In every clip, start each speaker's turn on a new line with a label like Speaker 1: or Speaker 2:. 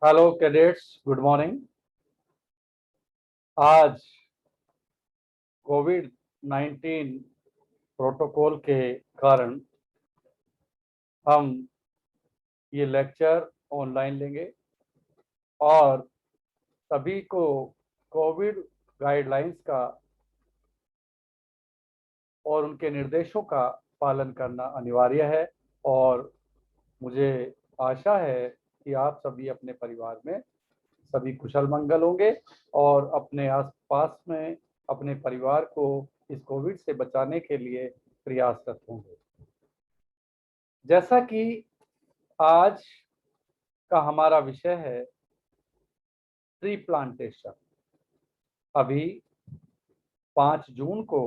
Speaker 1: Hello cadets, good morning. आज Covid 19 protocol के कारण हम ये लेक्चर ऑनलाइन लेंगे और सभी को कोविड गाइडलाइंस का और उनके निर्देशों का पालन करना अनिवार्य है। और मुझे आशा है कि आप सभी अपने परिवार में सभी कुशल मंगल होंगे और अपने आसपास में अपने परिवार को इस कोविड से बचाने के लिए प्रयासरत होंगे। जैसा कि आज का हमारा विषय है ट्री प्लांटेशन। अभी 5 जून को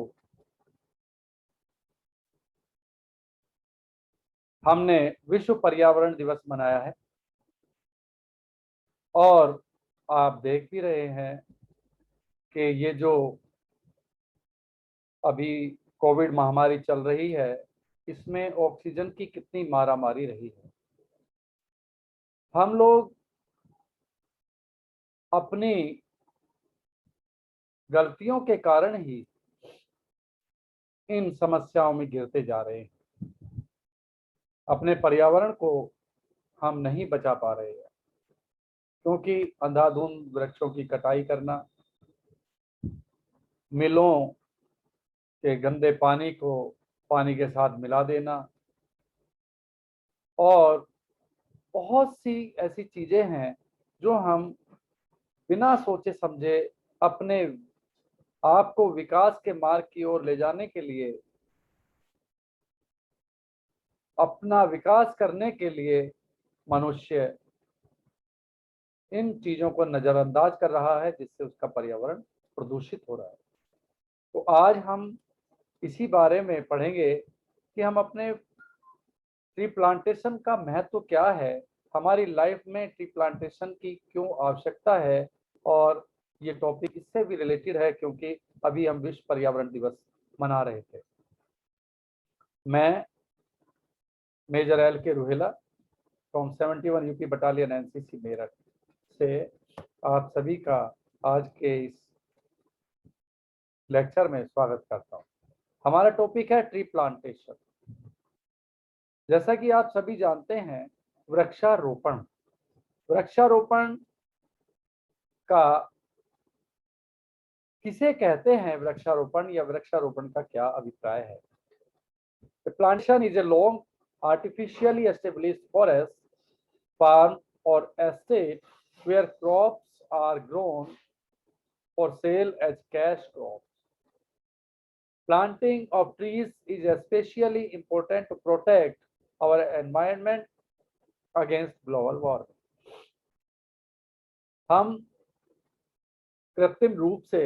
Speaker 1: हमने विश्व पर्यावरण दिवस मनाया है और आप देख भी रहे हैं कि ये जो अभी कोविड महामारी चल रही है इसमें ऑक्सीजन की कितनी मारामारी रही है। हम लोग अपनी गलतियों के कारण ही इन समस्याओं में गिरते जा रहे हैं। अपने पर्यावरण को हम नहीं बचा पा रहे हैं क्योंकि अंधाधुंध वृक्षों की कटाई करना, मिलों के गंदे पानी को पानी के साथ मिला देना और बहुत सी ऐसी चीजें हैं जो हम बिना सोचे समझे अपने आप को विकास के मार्ग की ओर ले जाने के लिए, अपना विकास करने के लिए मनुष्य इन चीजों को नजरअंदाज कर रहा है जिससे उसका पर्यावरण प्रदूषित हो रहा है। तो आज हम इसी बारे में पढ़ेंगे कि हम अपने ट्री प्लांटेशन का महत्व क्या है, हमारी लाइफ में ट्री प्लांटेशन की क्यों आवश्यकता है। और ये टॉपिक इससे भी रिलेटेड है क्योंकि अभी हम विश्व पर्यावरण दिवस मना रहे थे। मैं मेजर एल के Ruhela from 71 UP battalion NCC Meerut से आप सभी का आज के इस लेक्चर में स्वागत करता हूं। हमारा टॉपिक है ट्री प्लांटेशन। जैसा कि आप सभी जानते हैं, वृक्षारोपण वृक्षारोपण का किसे कहते हैं, वृक्षारोपण या वृक्षारोपण का क्या अभिप्राय है। The plantation is a long artificially established forest, farm or estate where crops are grown for sale as cash crops. Planting of trees is especially important to protect our environment against global warming. हम कृत्रिम रूप से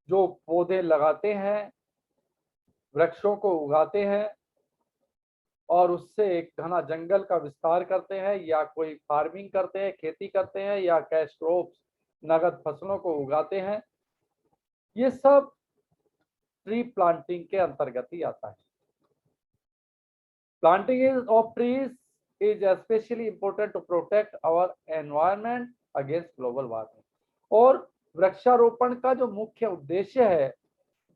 Speaker 1: जो पौधे लगाते हैं, वृक्षों को उगाते हैं और उससे एक घना जंगल का विस्तार करते हैं या कोई फार्मिंग करते हैं, खेती करते हैं या कैश क्रॉप्स नगद फसलों को उगाते हैं, ये सब ट्री प्लांटिंग के अंतर्गत ही आता है। Planting of trees is especially important to protect our environment against global warming. और वृक्षारोपण का जो मुख्य उद्देश्य है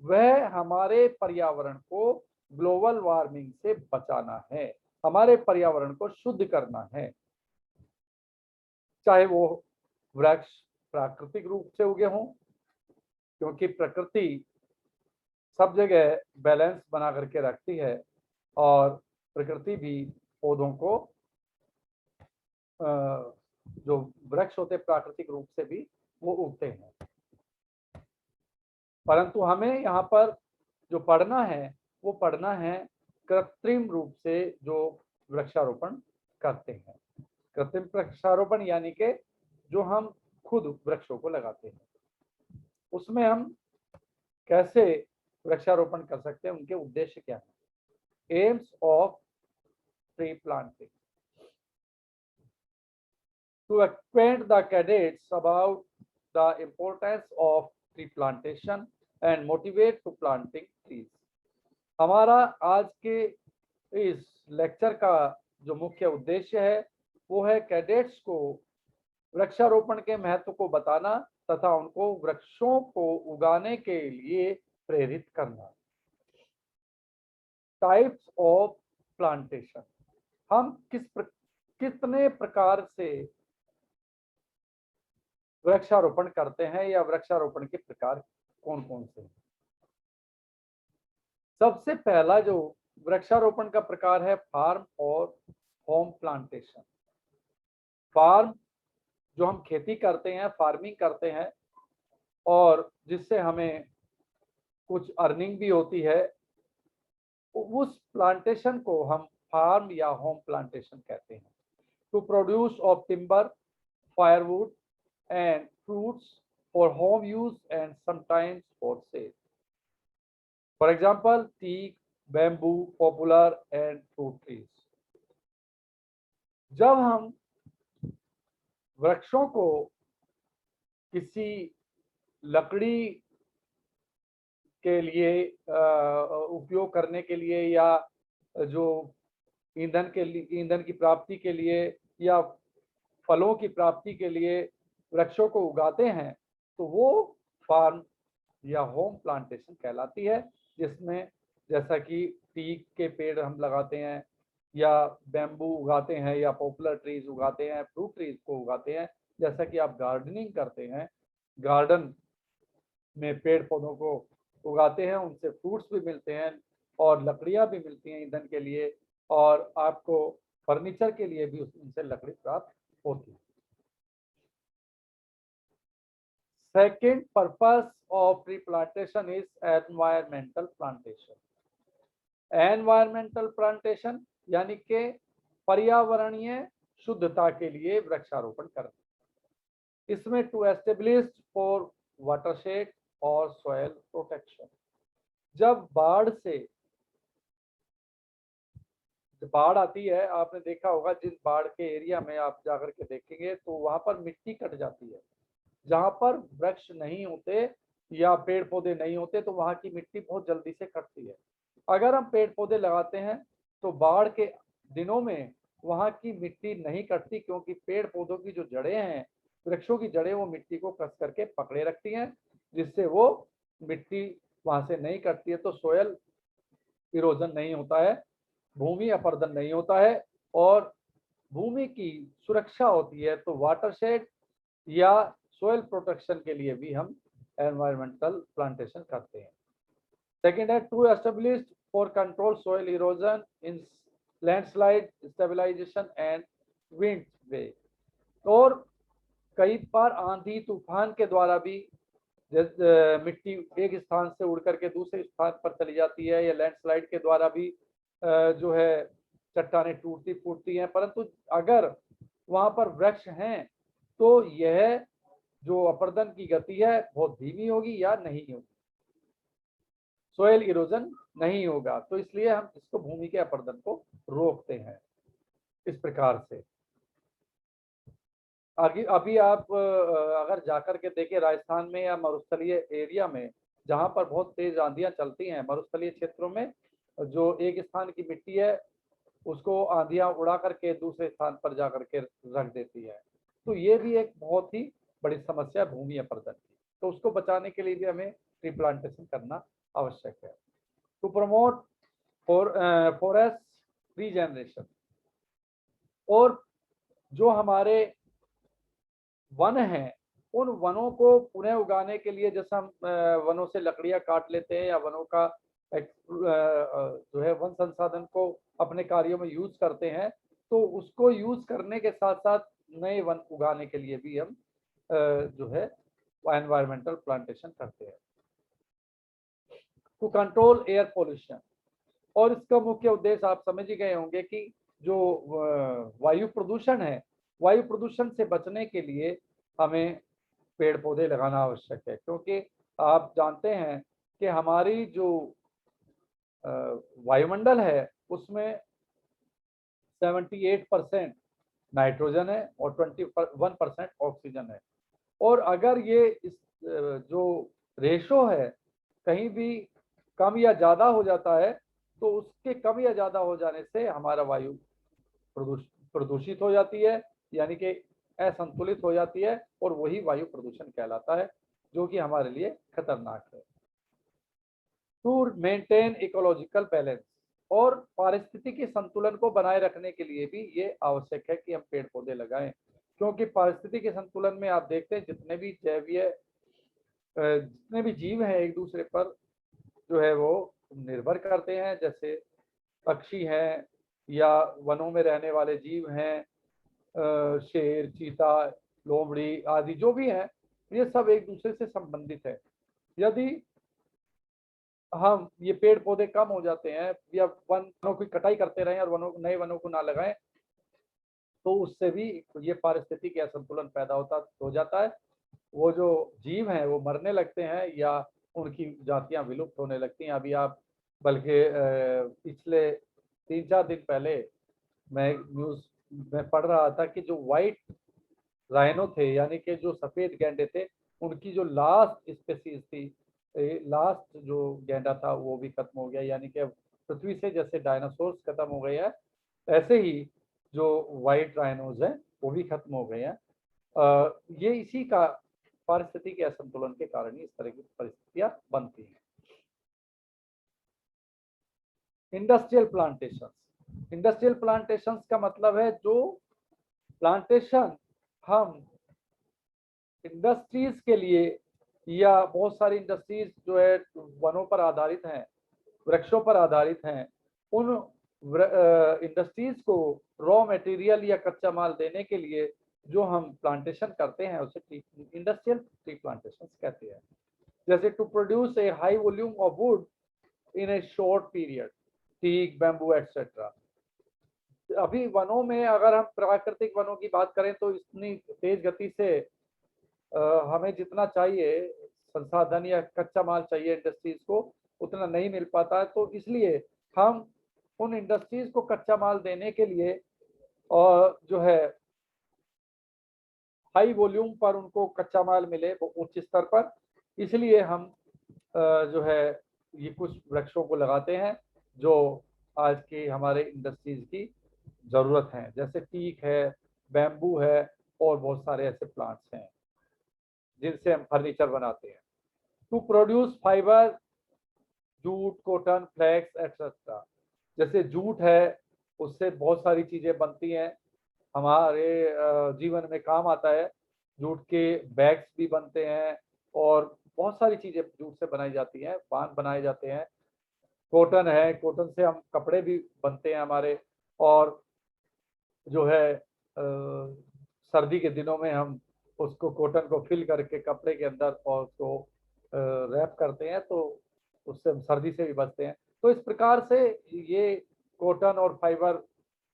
Speaker 1: वह हमारे पर्यावरण को ग्लोबल वार्मिंग से बचाना है, हमारे पर्यावरण को शुद्ध करना है। चाहे वो वृक्ष प्राकृतिक रूप से उगे हों, क्योंकि प्रकृति सब जगह बैलेंस बना करके रखती है और प्रकृति भी पौधों को जो वृक्ष होते प्राकृतिक रूप से भी वो उगते हैं। परंतु हमें यहाँ पर जो पढ़ना है वो पढ़ना है कृत्रिम रूप से जो वृक्षारोपण करते हैं। कृत्रिम वृक्षारोपण यानी कि जो हम खुद वृक्षों को लगाते हैं, उसमें हम कैसे वृक्षारोपण कर सकते हैं, उनके उद्देश्य क्या है। AIIMS of tree planting to acquaint the cadets about the importance of tree plantation and motivate to planting trees. हमारा आज के इस लेक्चर का जो मुख्य उद्देश्य है वो है कैडेट्स को वृक्षारोपण के महत्व को बताना तथा उनको वृक्षों को उगाने के लिए प्रेरित करना। टाइप्स ऑफ प्लांटेशन, हम कितने प्रकार से वृक्षारोपण करते हैं या वृक्षारोपण के प्रकार कौन कौन से हैं। सबसे पहला जो वृक्षारोपण का प्रकार है फार्म और होम प्लांटेशन। फार्म जो हम खेती करते हैं, फार्मिंग करते हैं और जिससे हमें कुछ अर्निंग भी होती है, उस प्लांटेशन को हम फार्म या होम प्लांटेशन कहते हैं। To produce of timber, firewood and fruits for home use and sometimes for sale. For example teak, bamboo, poplar and fruit trees. जब हम वृक्षों को किसी लकड़ी के लिए उपयोग करने के लिए या जो ईंधन की प्राप्ति के लिए या फलों की प्राप्ति के लिए वृक्षों को उगाते हैं, तो वो फार्म या होम प्लांटेशन कहलाती है, जिसमें जैसा कि टीक के पेड़ हम लगाते हैं या बैम्बू उगाते हैं या पॉपुलर ट्रीज उगाते हैं, फ्रूट ट्रीज को उगाते हैं। जैसा कि आप गार्डनिंग करते हैं, गार्डन में पेड़ पौधों को उगाते हैं, उनसे फ्रूट्स भी मिलते हैं और लकड़ियां भी मिलती हैं ईंधन के लिए, और आपको फर्नीचर के लिए भी उनसे लकड़ी प्राप्त होती है। Second purpose of tree plantation is environmental plantation. Environmental plantation यानी कि पर्यावरणीय शुद्धता के लिए वृक्षारोपण करना। इसमें टू एस्टेब्लिश फॉर वाटरशेड और सॉइल प्रोटेक्शन। जब बाढ़ आती है, आपने देखा होगा जिस बाढ़ के एरिया में आप जाकर के देखेंगे तो वहां पर मिट्टी कट जाती है। जहां पर वृक्ष नहीं होते या पेड़ पौधे नहीं होते तो वहां की मिट्टी बहुत जल्दी से कटती है। अगर हम पेड़ पौधे लगाते हैं तो बाढ़ के दिनों में वहां की मिट्टी नहीं कटती, क्योंकि पेड़ पौधों की जो जड़ें हैं, वृक्षों की जड़ें, वो मिट्टी को कस करके पकड़े रखती हैं, जिससे वो मिट्टी वहां से नहीं कटती है। तो सोयल इरोजन नहीं होता है, भूमि अपरदन नहीं होता है और भूमि की सुरक्षा होती है। तो वाटरशेड या सोयल प्रोटेक्शन के लिए भी हम एनवायरमेंटल प्लांटेशन करते हैं। सेकेंड है to establish for control soil erosion in landslide stabilization and wind way. और कई बार आंधी तूफान के द्वारा भी मिट्टी एक स्थान से उड़ करके दूसरे स्थान पर चली जाती है, या लैंडस्लाइड के द्वारा भी जो है चट्टानें टूटती फूटती हैं। परंतु अगर वहां पर वृक्ष हैं तो यह जो अपरदन की गति है बहुत धीमी होगी या नहीं होगी, सोयल इरोजन नहीं होगा। तो इसलिए हम इसको भूमि के अपरदन को रोकते हैं इस प्रकार से। आगे अभी आप अगर जाकर के देखें राजस्थान में या मरुस्थलीय एरिया में, जहां पर बहुत तेज आंधियां चलती हैं, मरुस्थलीय क्षेत्रों में जो एक स्थान की मिट्टी है उसको आंधियां उड़ा करके दूसरे स्थान पर जाकर के रख देती है। तो ये भी एक बहुत ही बड़ी समस्या है भूमि अपरदन की। तो उसको बचाने के लिए भी हमें ट्री प्लांटेशन करना आवश्यक है। टू प्रमोट फॉरेस्ट रीजनरेशन, और जो हमारे वन हैं उन वनों को पुनः उगाने के लिए, जैसे हम वनों से लकड़ियां काट लेते हैं या वनों का जो है वन संसाधन को अपने कार्यों में यूज करते हैं, तो उसको यूज करने के साथ साथ नए वन उगाने के लिए भी हम जो है एनवायरमेंटल प्लांटेशन करते हैं। टू कंट्रोल एयर पोल्यूशन, और इसका मुख्य उद्देश्य आप समझ ही गए होंगे कि जो वायु प्रदूषण है, वायु प्रदूषण से बचने के लिए हमें पेड़ पौधे लगाना आवश्यक है। क्योंकि आप जानते हैं कि हमारी जो वायुमंडल है उसमें 78% नाइट्रोजन है और 21% ऑक्सीजन है। और अगर ये इस जो रेशो है कहीं भी कम या ज्यादा हो जाता है, तो उसके कम या ज्यादा हो जाने से हमारा वायु प्रदूषित हो जाती है, यानी कि असंतुलित हो जाती है और वही वायु प्रदूषण कहलाता है, जो कि हमारे लिए खतरनाक है। टू मेंटेन इकोलॉजिकल बैलेंस, और पारिस्थितिकी संतुलन को बनाए रखने के लिए भी ये आवश्यक है कि हम पेड़ पौधे लगाएं, क्योंकि पारिस्थितिकी संतुलन में आप देखते हैं जितने भी जैवीय जितने भी जीव हैं एक दूसरे पर जो है वो निर्भर करते हैं, जैसे पक्षी हैं या वनों में रहने वाले जीव हैं, शेर, चीता, लोमड़ी आदि जो भी हैं, ये सब एक दूसरे से संबंधित है। यदि हम ये पेड़ पौधे कम हो जाते हैं या वनों की कटाई करते रहें और नए वनों को ना लगाएं, तो उससे भी ये पारिस्थितिक असंतुलन पैदा हो जाता है। वो जो जीव हैं वो मरने लगते हैं या उनकी जातियां विलुप्त होने लगती हैं। अभी आप बल्कि पिछले 3-4 दिन पहले मैं न्यूज में पढ़ रहा था कि जो व्हाइट राइनो थे, यानी कि जो सफेद गैंडे थे, उनकी जो लास्ट स्पेसीज थी, लास्ट जो गैंडा था वो भी खत्म हो गया। यानी कि पृथ्वी से जैसे डायनासोर्स खत्म हो गए हैं, ऐसे ही जो व्हाइट राइनोज हैं वो भी खत्म हो गए हैं। ये इसी का पारिस्थितिक असंतुलन के कारण ही इस तरह की परिस्थितियां बनती हैं। इंडस्ट्रियल प्लांटेशंस का मतलब है जो प्लांटेशन हम इंडस्ट्रीज के लिए, या बहुत सारी इंडस्ट्रीज जो है वनों पर आधारित हैं, वृक्षों पर आधारित हैं, उन इंडस्ट्रीज को रॉ मटेरियल या कच्चा माल देने के लिए जो हम प्लांटेशन करते हैं उसे इंडस्ट्रियल ट्री प्लांटेशन कहते हैं। जैसे to produce a high volume of wood in a short period, teak, bamboo etcetera. अभी वनों में अगर हम प्राकृतिक वनों की बात करें तो इतनी तेज गति से हमें जितना चाहिए संसाधन या कच्चा माल चाहिए इंडस्ट्रीज को, उतना नहीं मिल पाता है। तो इसलिए हम उन इंडस्ट्रीज को कच्चा माल देने के लिए और जो है हाई वॉल्यूम पर उनको कच्चा माल मिले वो उच्च स्तर पर, इसलिए हम जो है ये कुछ वृक्षों को लगाते हैं जो आज की हमारे इंडस्ट्रीज की जरूरत है, जैसे टीक है, बैम्बू है और बहुत सारे ऐसे प्लांट्स हैं जिनसे हम फर्नीचर बनाते हैं। To produce fibre, jute, cotton, flax etcetera. जैसे जूट है, उससे बहुत सारी चीजें बनती हैं, हमारे जीवन में काम आता है। जूट के बैग्स भी बनते हैं और बहुत सारी चीजें जूट से बनाई जाती हैं, बांध बनाए जाते हैं। कॉटन है, कॉटन से हम कपड़े भी बनते हैं हमारे, और जो है सर्दी के दिनों में हम उसको कॉटन को फिल करके कपड़े के अंदर और उसको रैप करते हैं, तो उससे हम सर्दी से भी बचते हैं। तो इस प्रकार से ये कॉटन और फाइबर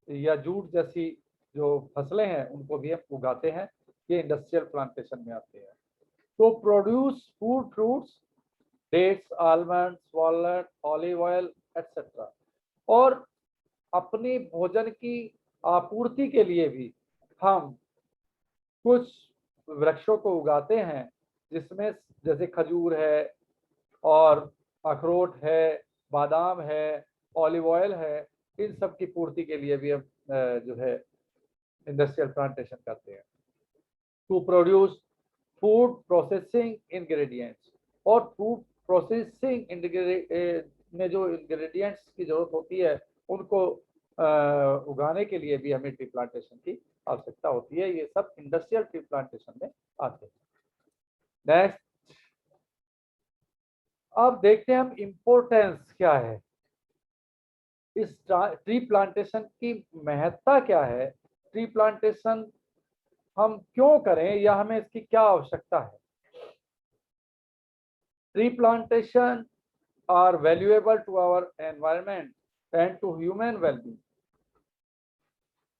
Speaker 1: या जूट जैसी जो फसलें हैं उनको भी हम उगाते हैं, ये इंडस्ट्रियल प्लांटेशन में आते हैं। तो produce food, fruits, dates, almonds, walnut, olive oil etcetera. और अपनी भोजन की आपूर्ति के लिए भी हम कुछ वृक्षों को उगाते हैं, जिसमें जैसे खजूर है और अखरोट है, बादाम है, ऑलिव ऑयल है। इन सब की पूर्ति के लिए भी हम जो है इंडस्ट्रियल प्लांटेशन करते हैं। To produce food processing ingredients, और फूड प्रोसेसिंग में जो इंग्रेडिएंट्स की जरूरत होती है उनको उगाने के लिए भी हमें ट्री प्लांटेशन की आवश्यकता होती है। ये सब इंडस्ट्रियल ट्री प्लांटेशन में आते हैं। नेक्स्ट, अब देखते हैं हम इम्पोर्टेंस क्या है, इस ट्री प्लांटेशन की महत्ता क्या है, ट्री प्लांटेशन हम क्यों करें या हमें इसकी क्या आवश्यकता है। Tree plantation are valuable to our environment and to human wellbeing.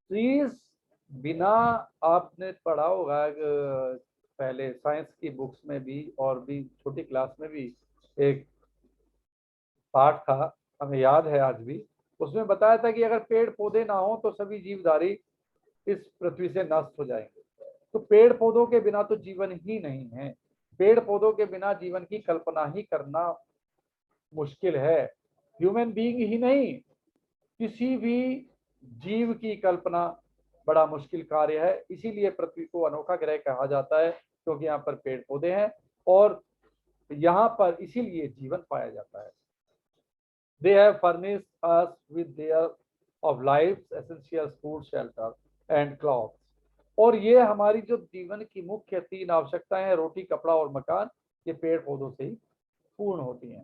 Speaker 1: Trees बिना, आपने पढ़ा होगा पहले साइंस की बुक्स में भी और भी छोटी क्लास में भी एक पाठ था, हमें याद है आज भी, उसमें बताया था कि अगर पेड़ पौधे ना हो तो सभी जीवधारी इस पृथ्वी से नष्ट हो जाएंगे। तो पेड़ पौधों के बिना तो जीवन ही नहीं है, पेड़ पौधों के बिना जीवन की कल्पना ही करना मुश्किल है। ह्यूमन बीइंग ही नहीं, किसी भी जीव की कल्पना बड़ा मुश्किल कार्य है। इसीलिए पृथ्वी को अनोखा ग्रह कहा जाता है, क्योंकि यहाँ पर पेड़ पौधे हैं और यहाँ पर इसीलिए जीवन पाया जाता है। They have furnished us with their of life's essential food, shelter and clothes. और ये हमारी जो जीवन की मुख्य 3 आवश्यकताएं हैं, रोटी, कपड़ा और मकान, ये पेड़ पौधों से ही पूर्ण होती हैं।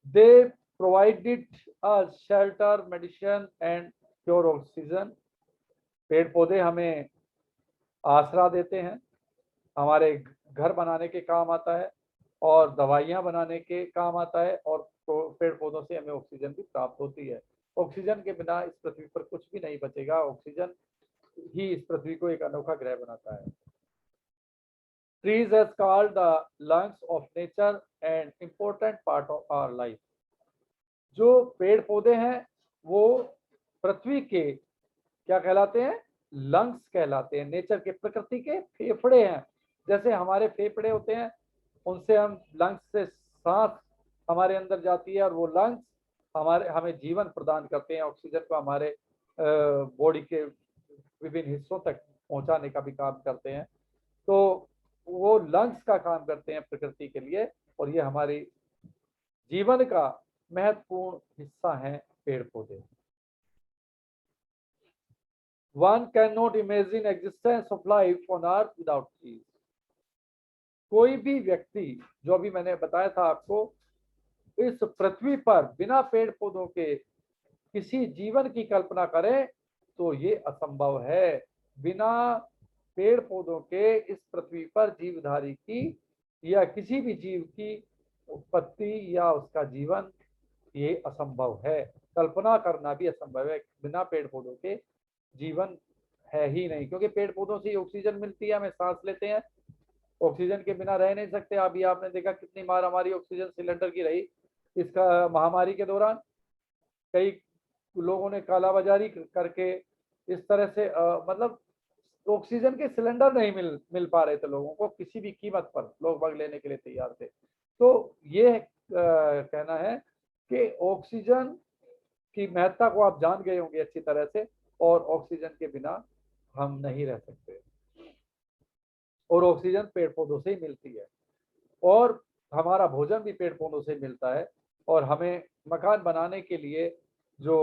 Speaker 1: They provided us shelter, medicine and pure oxygen. पेड़ पौधे हमें आसरा देते हैं, हमारे घर बनाने के काम आता है और दवाइयाँ बनाने के काम आता है, और पेड़ पौधों से हमें ऑक्सीजन भी प्राप्त होती है। ऑक्सीजन के बिना इस पृथ्वी पर कुछ भी नहीं बचेगा। ऑक्सीजन ही इस पृथ्वी को एक अनोखा ग्रह बनाता है। Trees is called the lungs of nature and important part of our life. जो पेड़ पौधे हैं वो पृथ्वी के क्या कहलाते हैं? लंग्स कहलाते हैं। नेचर के, प्रकृति के फेफड़े हैं। जैसे हमारे फेफड़े होते हैं, उनसे हम लंग्स से सांस हमारे अंदर जाती है और वो लंग्स हमें जीवन प्रदान करते हैं। ऑक्सीजन को हमारे बॉडी के विभिन्न हिस्सों तक पहुंचाने का भी काम करते हैं। तो वो लंग्स का काम करते हैं प्रकृति के लिए, और ये हमारी जीवन का महत्वपूर्ण हिस्सा है पेड़ पौधे। One cannot imagine existence of life on earth without trees. कोई भी व्यक्ति, जो अभी मैंने बताया था आपको, इस पृथ्वी पर बिना पेड़ पौधों के किसी जीवन की कल्पना करे तो ये असंभव है। बिना पेड़ पौधों के इस पृथ्वी पर जीवधारी की या किसी भी जीव की उत्पत्ति या उसका जीवन ये असंभव है। कल्पना करना भी असंभव है। बिना पेड़ पौधों के जीवन है ही नहीं, क्योंकि पेड़ पौधों से ऑक्सीजन मिलती है, हमें सांस लेते हैं। ऑक्सीजन के बिना रह नहीं सकते। अभी आपने देखा कितनी बार हमारी ऑक्सीजन सिलेंडर की रही इसका महामारी के दौरान। कई लोगों ने कालाबाजारी करके इस तरह से मतलब ऑक्सीजन के सिलेंडर नहीं मिल पा रहे थे लोगों को, किसी भी कीमत पर लोग भाग लेने के लिए तैयार थे। तो ये कहना है कि ऑक्सीजन की महत्ता को आप जान गए होंगे अच्छी तरह से, और ऑक्सीजन के बिना हम नहीं रह सकते। और ऑक्सीजन पेड़ पौधों से ही मिलती है, और हमारा भोजन भी पेड़ पौधों से मिलता है। और हमें मकान बनाने के लिए जो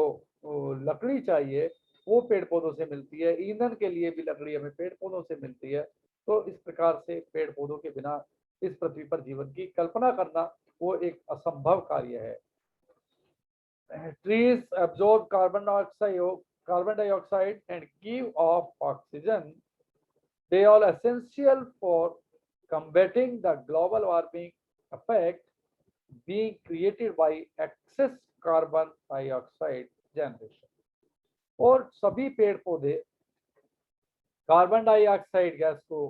Speaker 1: लकड़ी चाहिए वो पेड़ पौधों से मिलती है। ईंधन के लिए भी लकड़ी हमें पेड़ पौधों से मिलती है। तो इस प्रकार से पेड़ पौधों के बिना इस पृथ्वी पर जीवन की कल्पना करना वो एक असंभव कार्य है। Trees absorb carbon dioxide and give off oxygen. They are essential for combating the global warming effect being created by excess carbon dioxide generation. और सभी पेड़ पौधे कार्बन डाइऑक्साइड गैस को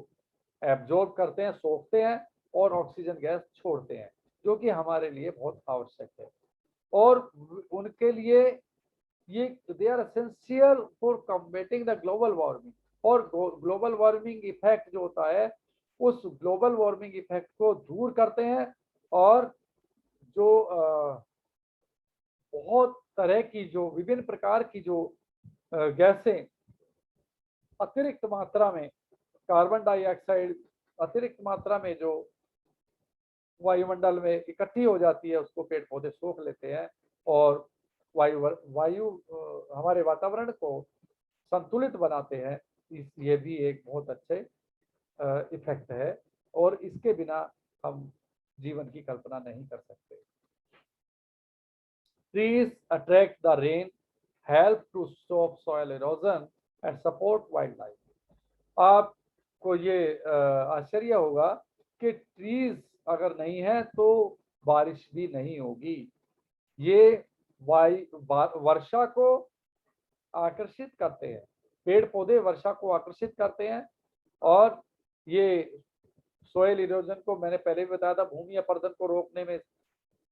Speaker 1: एब्जॉर्ब करते हैं, सोखते हैं, और ऑक्सीजन गैस छोड़ते हैं, जो कि हमारे लिए बहुत आवश्यक है। और उनके लिए ये they are essential for combating the global warming. और ग्लोबल वार्मिंग इफेक्ट जो होता है, उस ग्लोबल वार्मिंग इफेक्ट को दूर करते हैं, और जो बहुत तरह की जो विभिन्न प्रकार की जो गैसें अतिरिक्त मात्रा में, कार्बन डाइऑक्साइड अतिरिक्त मात्रा में जो वायुमंडल में इकट्ठी हो जाती है, उसको पेड़ पौधे सोख लेते हैं, और वायु हमारे वातावरण को संतुलित बनाते हैं। ये भी एक बहुत अच्छे इफेक्ट है, और इसके बिना हम जीवन की कल्पना नहीं कर सकते। Trees attract the rain, help to stop soil erosion and support wildlife. आपको ये आश्चर्य होगा कि ट्रीज अगर नहीं है तो बारिश भी नहीं होगी। ये वर्षा को आकर्षित करते हैं। पेड़ पौधे वर्षा को आकर्षित करते हैं, और ये सोयल इरोजन को मैंने पहले भी बताया था, भूमि अपरदन को रोकने में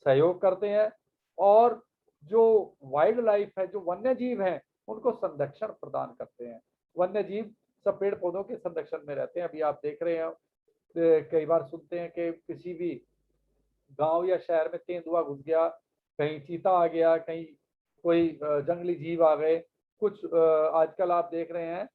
Speaker 1: सहयोग करते हैं। और जो वाइल्ड लाइफ है, जो वन्य जीव हैं, उनको संरक्षण प्रदान करते हैं। वन्य जीव सब पेड़ पौधों के संरक्षण में रहते हैं। अभी आप देख रहे हैं, कई बार सुनते हैं कि किसी भी गांव या शहर में तेंदुआ घुस गया, कहीं चीता आ गया, कहीं कोई जंगली जीव आ गए, कुछ आजकल आप देख रहे हैं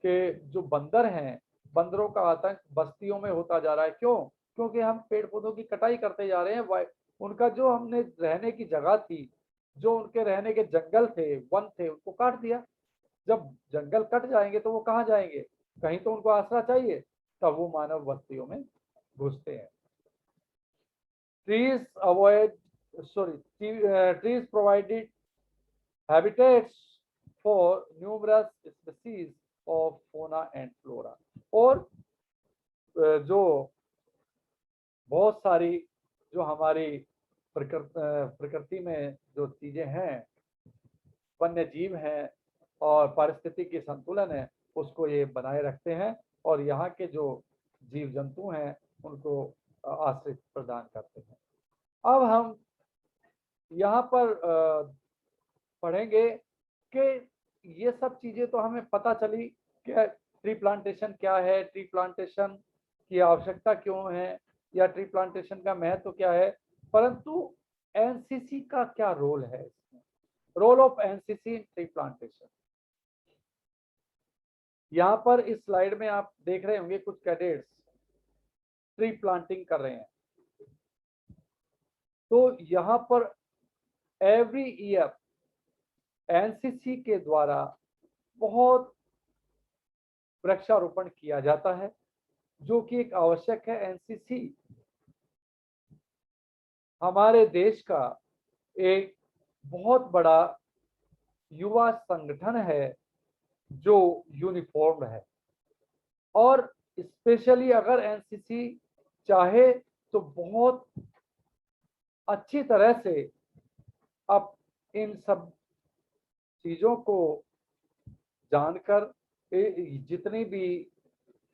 Speaker 1: कि जो बंदर हैं, बंदरों का आतंक बस्तियों में होता जा रहा है। क्यों? क्योंकि हम पेड़ पौधों की कटाई करते जा रहे हैं। उनका जो हमने रहने की जगह थी, जो उनके रहने के जंगल थे, वन थे, उनको काट दिया। जब जंगल कट जाएंगे तो वो कहाँ जाएंगे? कहीं तो उनको आसरा चाहिए, तब वो मानव बस्तियों में घुसते हैं। trees avoid trees provided habitats for numerous species of fauna and flora। और जो बहुत सारी जो हमारी प्रकृति में जो चीजें हैं, वन्य जीव हैं और पारिस्थितिकी संतुलन है, उसको ये बनाए रखते हैं और यहाँ के जो जीव जंतु हैं उनको आश्रय प्रदान करते हैं। अब हम यहाँ पर पढ़ेंगे कि ये सब चीजें तो हमें पता चली कि ट्री प्लांटेशन क्या है, ट्री प्लांटेशन की आवश्यकता क्यों है, या ट्री प्लांटेशन का महत्व क्या है, परंतु एनसीसी का क्या रोल है इसमें? Role of NCC in tree plantation. यहाँ पर इस स्लाइड में आप देख रहे होंगे कुछ कैडेट्स ट्री प्लांटिंग कर रहे हैं। तो यहाँ पर एवरी ईयर एनसीसी के द्वारा बहुत वृक्षारोपण किया जाता है, जो कि एक आवश्यक है। एनसीसी हमारे देश का एक बहुत बड़ा युवा संगठन है जो यूनिफॉर्म्ड है, और स्पेशली अगर एनसीसी चाहे तो बहुत अच्छी तरह से अब इन सब चीजों को जानकर जितनी भी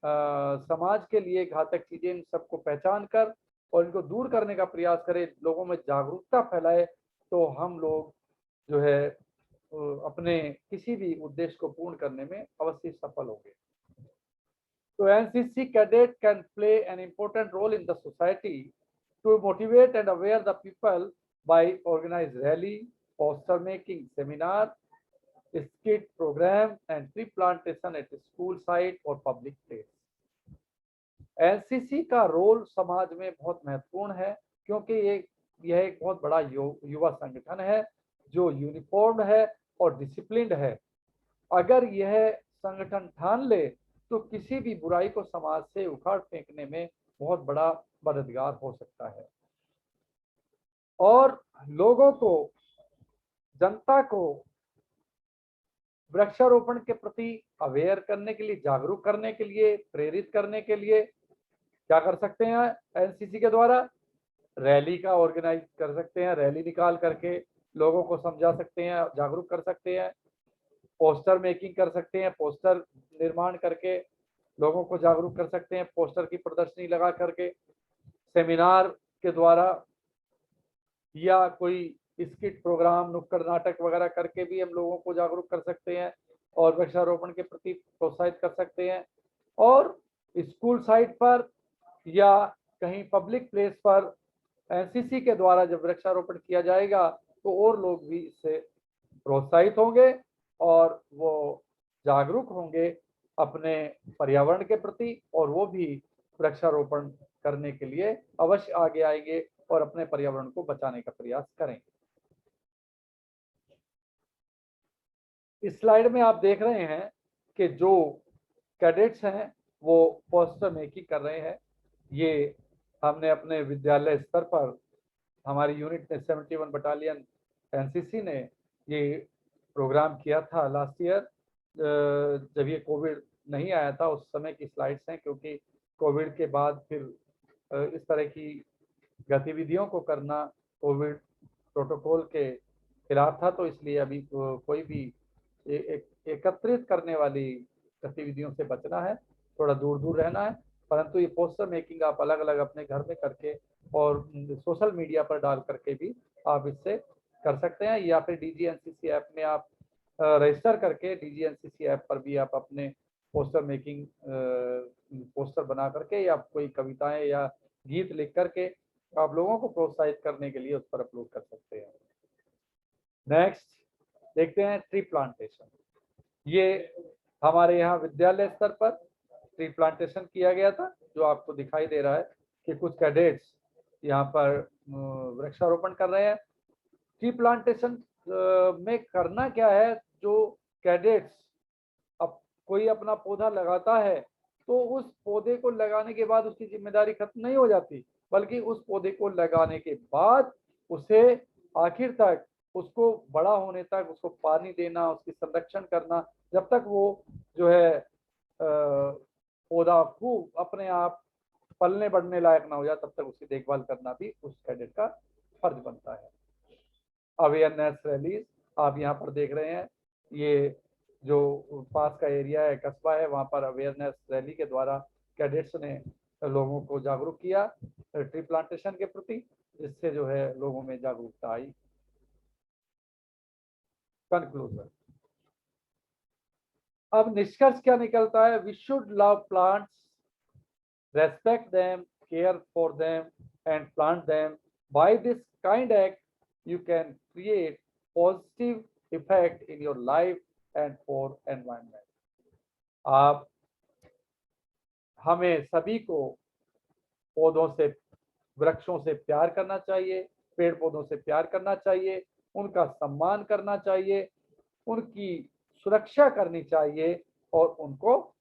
Speaker 1: समाज के लिए घातक चीजें, इन सबको पहचान कर और इनको दूर करने का प्रयास करे, लोगों में जागरूकता फैलाए, तो हम लोग जो है अपने किसी भी उद्देश्य को पूर्ण करने में अवश्य सफल होंगे। तो NCC cadet can play an important role in the society to motivate and aware the people by organize rally, poster making, seminar, skit program and tree plantation at school site or public place। NCC का role समाज में बहुत महत्वपूर्ण है, क्योंकि यह एक बहुत बड़ा युवा संगठन है जो यूनिफॉर्म है और डिसिप्लिन्ड है। अगर यह संगठन ठान ले तो किसी भी बुराई को समाज से उखाड़ फेंकने में बहुत बड़ा मददगार हो सकता है, और लोगों को, जनता को वृक्षारोपण के प्रति अवेयर करने के लिए, जागरूक करने के लिए, प्रेरित करने के लिए क्या कर सकते हैं? एनसीसी के द्वारा रैली का ऑर्गेनाइज कर सकते हैं, रैली निकाल करके लोगों को समझा सकते हैं, जागरूक कर सकते हैं। पोस्टर मेकिंग कर सकते हैं, पोस्टर निर्माण करके लोगों को जागरूक कर सकते हैं, पोस्टर की प्रदर्शनी लगा करके। सेमिनार के द्वारा या कोई स्किट प्रोग्राम, नुक्कड़ नाटक वगैरह करके भी हम लोगों को जागरूक कर सकते हैं और वृक्षारोपण के प्रति प्रोत्साहित कर सकते हैं। और स्कूल साइट पर या कहीं पब्लिक प्लेस पर एनसीसी के द्वारा जब वृक्षारोपण किया जाएगा तो और लोग भी इससे प्रोत्साहित होंगे और वो जागरूक होंगे अपने पर्यावरण के प्रति, और वो भी वृक्षारोपण करने के लिए अवश्य आगे आएंगे और अपने पर्यावरण को बचाने का प्रयास करेंगे। इस स्लाइड में आप देख रहे हैं कि जो कैडेट्स हैं वो पोस्टर मेकिंग कर रहे हैं। ये हमने अपने विद्यालय स्तर पर, हमारी यूनिट ने 71 बटालियन एनसीसी ने ये प्रोग्राम किया था लास्ट ईयर, जब ये कोविड नहीं आया था। उस समय की स्लाइड्स हैं, क्योंकि कोविड के बाद फिर इस तरह की गतिविधियों को करना कोविड प्रोटोकॉल के खिलाफ था, तो इसलिए अभी कोई भी एकत्रित करने वाली गतिविधियों से बचना है, थोड़ा दूर दूर रहना है। परंतु ये पोस्टर मेकिंग आप अलग अलग अपने घर में करके और सोशल मीडिया पर डाल करके भी आप इससे कर सकते हैं, या फिर डीजीएनसीसी ऐप में आप रजिस्टर करके डीजीएनसीसी ऐप पर भी आप अपने पोस्टर मेकिंग पोस्टर बना करके या कोई कविताएं या गीत लिख करके आप लोगों को प्रोत्साहित करने के लिए उस पर अपलोड कर सकते हैं। नेक्स्ट देखते हैं ट्री प्लांटेशन। ये हमारे यहाँ विद्यालय स्तर पर ट्री प्लांटेशन किया गया था, जो आपको दिखाई दे रहा है कि कुछ कैडेट्स यहाँ पर वृक्षारोपण कर रहे हैं। ट्री प्लांटेशन में करना क्या है, जो कैडेट्स अब कोई अपना पौधा लगाता है तो उस पौधे को लगाने के बाद उसकी जिम्मेदारी खत्म नहीं हो जाती, बल्कि उस पौधे को लगाने के बाद उसे आखिर तक, उसको बड़ा होने तक उसको पानी देना, उसकी संरक्षण करना, जब तक वो जो है पौधा खूब अपने आप पलने बढ़ने लायक ना हो जाए, तब तक उसकी देखभाल करना भी उस कैडेट का फर्ज बनता है। अवेयरनेस रैलीज आप यहाँ पर देख रहे हैं, ये जो पास का एरिया है, कस्बा है, वहाँ पर अवेयरनेस रैली के द्वारा कैडेट्स ने लोगों को जागरूक किया ट्री प्लांटेशन के प्रति, जिससे जो है लोगों में जागरूकता आई। कंक्लूजन, अब निष्कर्ष क्या निकलता है? We should love plants, respect them, care for them, and plant them. By this kind act, you can create positive effect in your life and for environment. आप हमें सभी को पौधों से, वृक्षों से प्यार करना चाहिए, पेड़ पौधों से प्यार करना चाहिए, उनका सम्मान करना चाहिए, उनकी सुरक्षा करनी चाहिए और उनको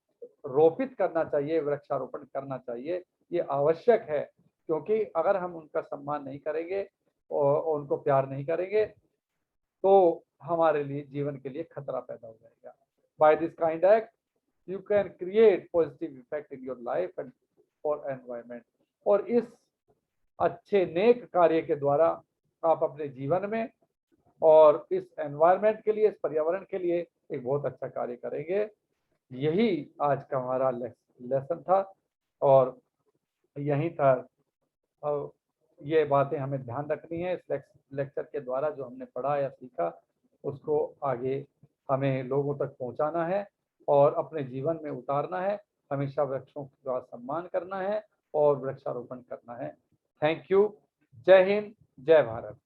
Speaker 1: रोपित करना चाहिए, वृक्षारोपण करना चाहिए। ये आवश्यक है, क्योंकि अगर हम उनका सम्मान नहीं करेंगे और उनको प्यार नहीं करेंगे तो हमारे लिए, जीवन के लिए खतरा पैदा हो जाएगा। By this kind act you can create positive effect in your life and for environment. और इस अच्छे नेक कार्य के द्वारा आप अपने जीवन में और इस एनवायरमेंट के लिए, इस पर्यावरण के लिए एक बहुत अच्छा कार्य करेंगे। यही आज का हमारा लेसन था और यहीं था। ये बातें हमें ध्यान रखनी है। इस लेक्चर के द्वारा जो हमने पढ़ा या सीखा, उसको आगे हमें लोगों तक पहुंचाना है और अपने जीवन में उतारना है। हमेशा वृक्षों का सम्मान करना है और वृक्षारोपण करना है। Thank you. जय हिंद, जय भारत।